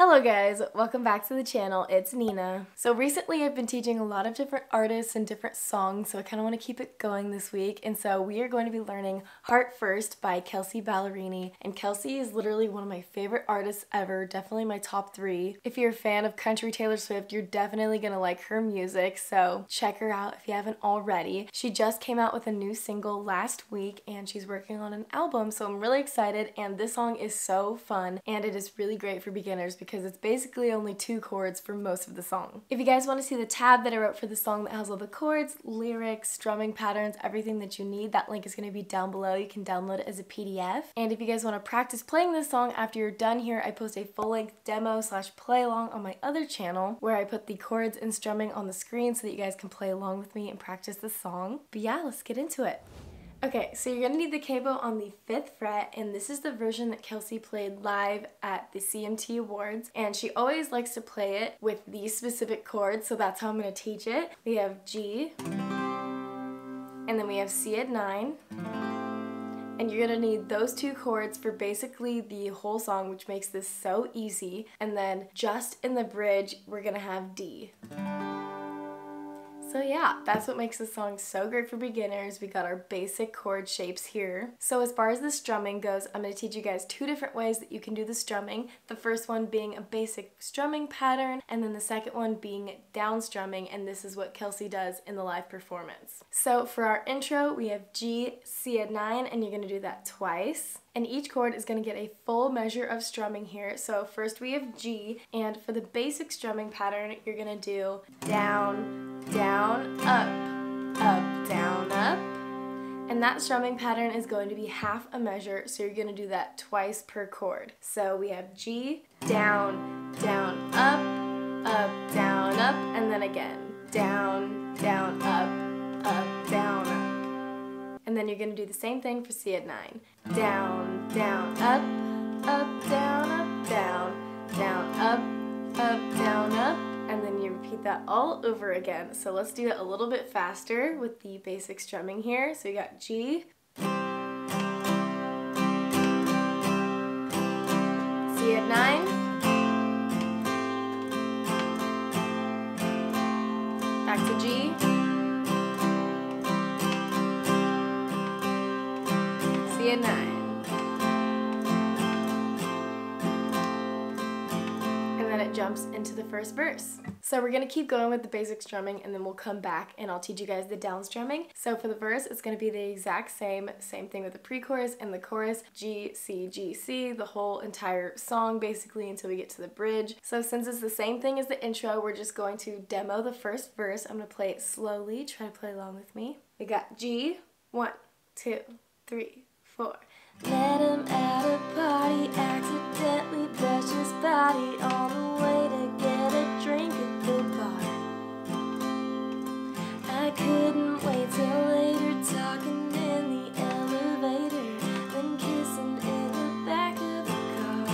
Hello guys, welcome back to the channel. It's Nina. So recently I've been teaching a lot of different artists and different songs, so I kind of want to keep it going this week. And so we are going to be learning Heart First by Kelsea Ballerini. And Kelsea is literally one of my favorite artists ever, definitely my top 3. If you're a fan of country Taylor Swift, you're definitely going to like her music, so check her out if you haven't already. She just came out with a new single last week and she's working on an album, so I'm really excited. And this song is so fun and it is really great for beginners because it's basically only 2 chords for most of the song. If you guys want to see the tab that I wrote for the song that has all the chords, lyrics, strumming patterns, everything that you need, that link is going to be down below. You can download it as a PDF. And if you guys want to practice playing this song after you're done here, I post a full-length demo / play along on my other channel where I put the chords and strumming on the screen so that you guys can play along with me and practice the song. But yeah, let's get into it. Okay, so you're gonna need the capo on the 5th fret, and this is the version that Kelsea played live at the CMT Awards, and she always likes to play it with these specific chords, so that's how I'm gonna teach it. We have G, and then we have C at 9, and you're gonna need those 2 chords for basically the whole song, which makes this so easy, and then just in the bridge, we're gonna have D. So yeah, that's what makes this song so great for beginners. We got our basic chord shapes here. So as far as the strumming goes, I'm going to teach you guys 2 different ways that you can do the strumming. The first one being a basic strumming pattern, and then the second one being down strumming, and this is what Kelsea does in the live performance. So for our intro, we have G, C at 9, and you're going to do that twice. And each chord is going to get a full measure of strumming here. So first we have G, and for the basic strumming pattern, you're going to do down, down, up, down, up. And that strumming pattern is going to be half a measure, so you're going to do that twice per chord. So we have G, down, down, up, down, up, and then again, down, down, up, down, up. And then you're going to do the same thing for C at 9. Down, down, up, down, down, up, down, up. And then you repeat that all over again. So let's do it a little bit faster with the basic strumming here. So we got G, C at 9, back to G, C at 9. Jumps into the first verse. So we're going to keep going with the basic strumming and then we'll come back and I'll teach you guys the down strumming. So for the verse, it's going to be the exact same thing with the pre-chorus and the chorus, G, C, the whole entire song basically until we get to the bridge. So since it's the same thing as the intro, we're just going to demo the first verse. I'm going to play it slowly. Try to play along with me. We got G, 1, 2, 3, 4. Met him at a party, accidentally brushed his body on the way to get a drink at the bar. I couldn't wait till later, talking in the elevator, then kissing in the back of the car.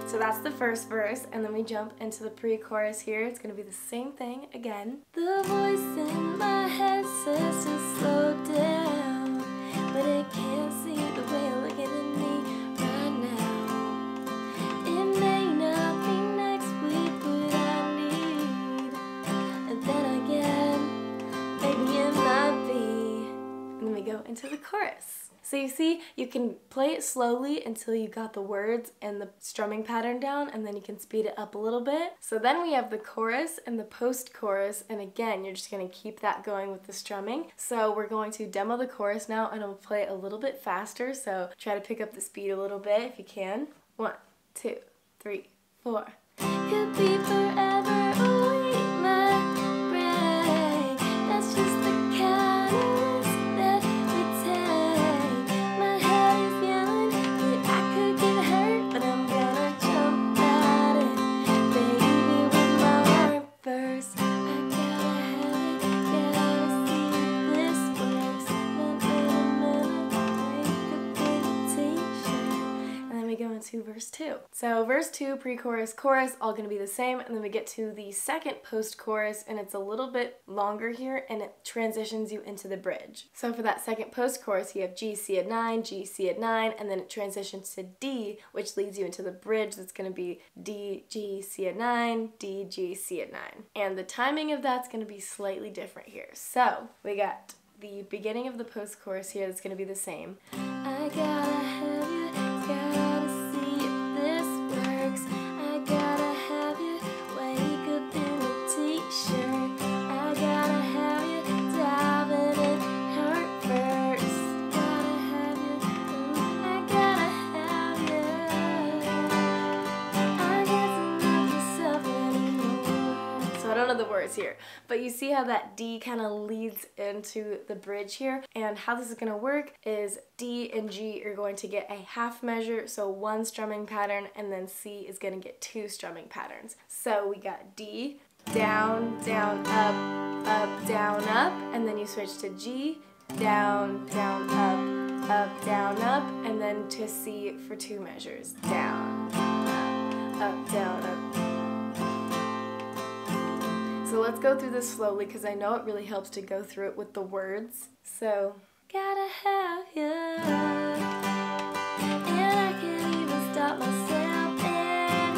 So that's the first verse, and then we jump into the pre-chorus here. It's going to be the same thing again. The voice in my head says to slow down, but it can't see the way you're looking at me right now. It may not be next week what I need, and then again, maybe it might be. And then we go into the chorus. So you see, you can play it slowly until you got the words and the strumming pattern down, and then you can speed it up a little bit. So then we have the chorus and the post-chorus, and again, you're just going to keep that going with the strumming. So we're going to demo the chorus now, and I'll play it a little bit faster, so try to pick up the speed a little bit if you can. 1, 2, 3, 4. Could be forever away, my break. That's just the kind of risk that we take. My head is yelling that I could get hurt, but I'm gonna jump at it. Baby, with my heart first, I gotta have it, gotta see this works. Break up in the t-shirt. And then we go into verse verse 2. So verse 2, pre-chorus, chorus, all going to be the same, and then we get to the second post-chorus, and it's a little bit longer here, and it transitions you into the bridge. So for that second post-chorus, you have G, C at 9, G, C at 9, and then it transitions to D, which leads you into the bridge that's going to be D, G, C at 9, D, G, C at 9. And the timing of that's going to be slightly different here. So we got the beginning of the post-chorus here that's going to be the same. I gotta have you, gotta see if this works. I gotta have you wake up in a t-shirt. I gotta have you diving in heart first. Gotta have you, I gotta have you. I guess I'm not myself anymore. So I don't know the words here, but you see how that D kind of leads into the bridge here, and how this is going to work is D and G are going to get a half measure, so one strumming pattern, and then C is going to get two strumming patterns. So we got D, down, down, up, down, up, and then you switch to G, down, down, up, down, up, and then to C for two measures, down, up, down, up. So let's go through this slowly because I know it really helps to go through it with the words. So, gotta have you, and I can't even stop myself anymore.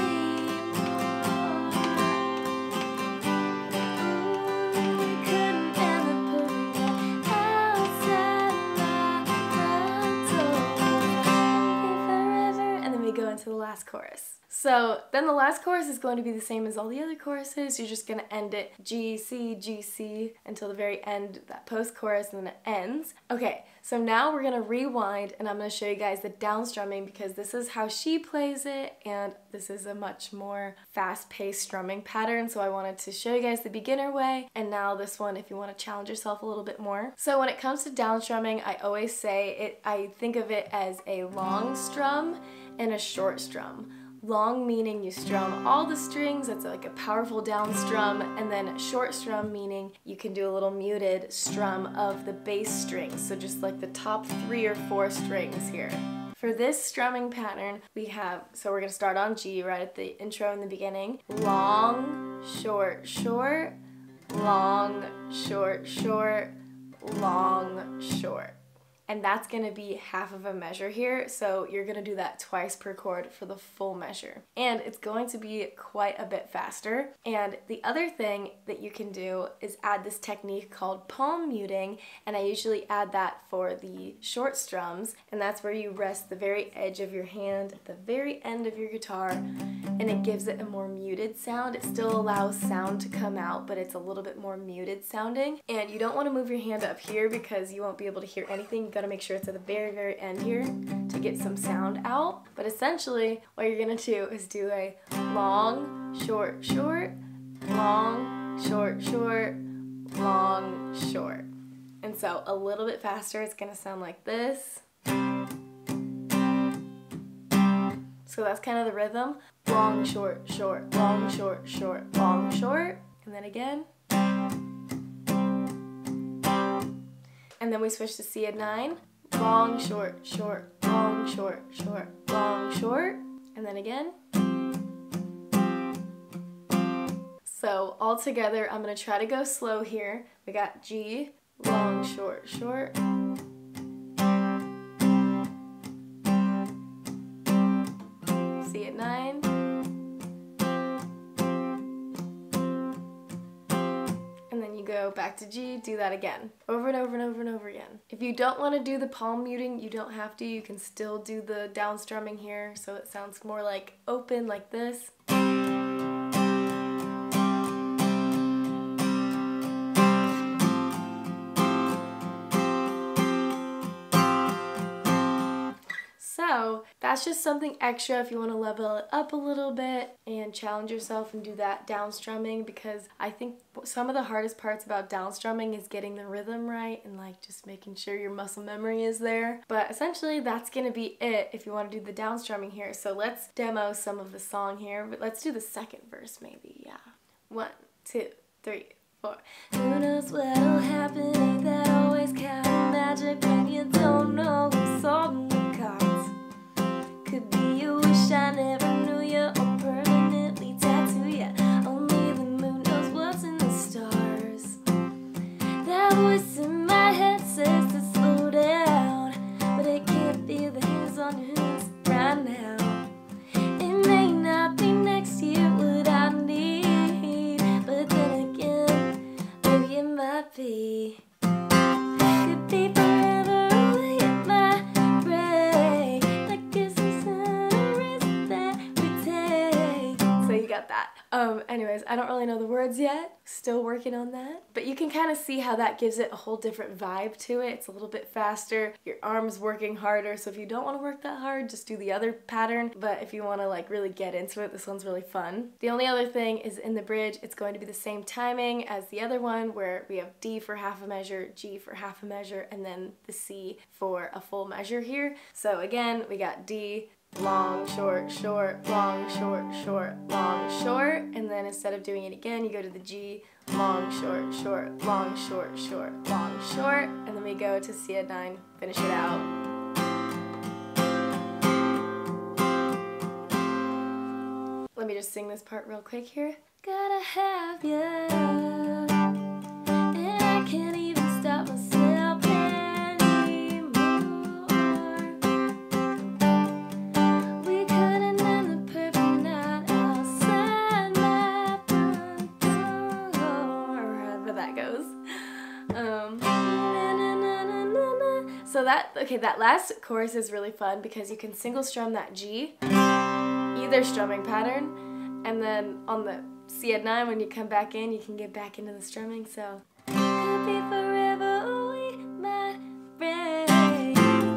Ooh, couldn't ever put me outside my control forever. And then we go into the last chorus. So then the last chorus is going to be the same as all the other choruses. You're just going to end it G, C until the very end, that post-chorus, and then it ends. Okay, so now we're going to rewind, and I'm going to show you guys the down strumming because this is how she plays it, and this is a much more fast-paced strumming pattern. So I wanted to show you guys the beginner way, and now this one if you want to challenge yourself a little bit more. So when it comes to down strumming, I always say I think of it as a long strum and a short strum. Long meaning you strum all the strings, that's like a powerful down strum, and then short strum meaning you can do a little muted strum of the bass strings, so just like the top 3 or 4 strings here. For this strumming pattern, we have, so we're going to start on G right at the intro in the beginning. Long, short, short, long, short, short, long, short. And that's going to be half of a measure here, so you're going to do that twice per chord for the full measure. And it's going to be quite a bit faster. And the other thing that you can do is add this technique called palm muting, and I usually add that for the short strums, and that's where you rest the very edge of your hand at the very end of your guitar, and it gives it a more muted sound. It still allows sound to come out, but it's a little bit more muted sounding. And you don't want to move your hand up here because you won't be able to hear anything. You gotta make sure it's at the very, very end here to get some sound out. But essentially, what you're gonna do is do a long, short, short, long, short, short, long, short. And so a little bit faster, it's gonna sound like this. So that's kind of the rhythm. Long, short, short, long, short, short, long, short. And then again. And then we switch to C at 9. Long, short, short, long, short, short, long, short. And then again. So all together, I'm going to try to go slow here. We got G, long, short, short. C at 9. Go back to G, do that again, over and over and over and over again. If you don't want to do the palm muting, you don't have to. You can still do the down strumming here, so it sounds more like open, like this. So that's just something extra if you want to level it up a little bit and challenge yourself and do that down strumming, because I think some of the hardest parts about down strumming is getting the rhythm right and like just making sure your muscle memory is there. But essentially that's going to be it if you want to do the down strumming here. So let's demo some of the song here, but let's do the second verse maybe. Yeah. 1, 2, 3, 4. Who knows what'll happen? Ain't that always kind of magic when you don't know who's holding the cards? Could be a wish wish I never knew you or permanently tattoo ya. Only the moon knows what's in the stars. That voice in my head says to slow down, but it can't feel the hands on your hips right now. It may not be next year what I need, but then again, maybe it might be. Could be forever away at my break, like it's some sort of risk that we take. So you got that. Anyways, I don't really know the words yet. Still working on that. But you can kind of see how that gives it a whole different vibe to it. It's a little bit faster. Your arm's working harder. So if you don't want to work that hard, just do the other pattern. But if you want to like really get into it, this one's really fun. The only other thing is in the bridge, it's going to be the same timing as the other one where we have D for half a measure, G for half a measure, and then the C for a full measure here. So again, we got D, long, short, short, long, short, short, long, short, and then instead of doing it again, you go to the G, long, short, short, long, short, short, long, short, and then we go to C at 9, finish it out. Let me just sing this part real quick here. Gotta have ya, and I can't even stop myself anymore. We couldn't end the perfect night outside my front door. However that goes. So that last chorus is really fun because you can single strum that G, either strumming pattern, and then on the C at 9 when you come back in, you can get back into the strumming. So could be forever we might break.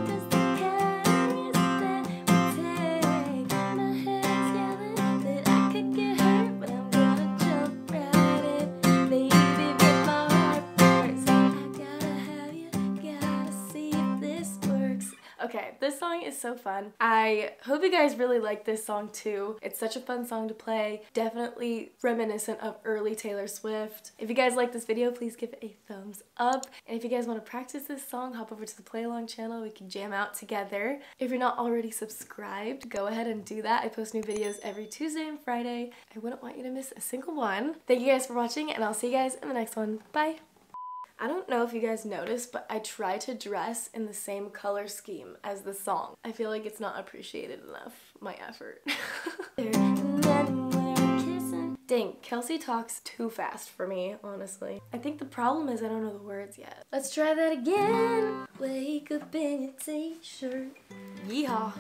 Just the kind of risk that we take. My head's yelling that I could get hurt, but I'm gonna jump right in. Baby, with my heart first. I gotta have you, gotta see if this works. Okay, this song is so fun. I hope you guys really like this song too. It's such a fun song to play. Definitely reminiscent of early Taylor Swift. If you guys like this video, please give it a thumbs up. And if you guys want to practice this song, hop over to the play along channel. We can jam out together. If you're not already subscribed, go ahead and do that. I post new videos every Tuesday and Friday. I wouldn't want you to miss a single one. Thank you guys for watching, and I'll see you guys in the next one. Bye! I don't know if you guys noticed, but I try to dress in the same color scheme as the song. I feel like it's not appreciated enough, my effort. Dang, Kelsey talks too fast for me, honestly. I think the problem is I don't know the words yet. Let's try that again. Wake up in your t-shirt. Yeehaw.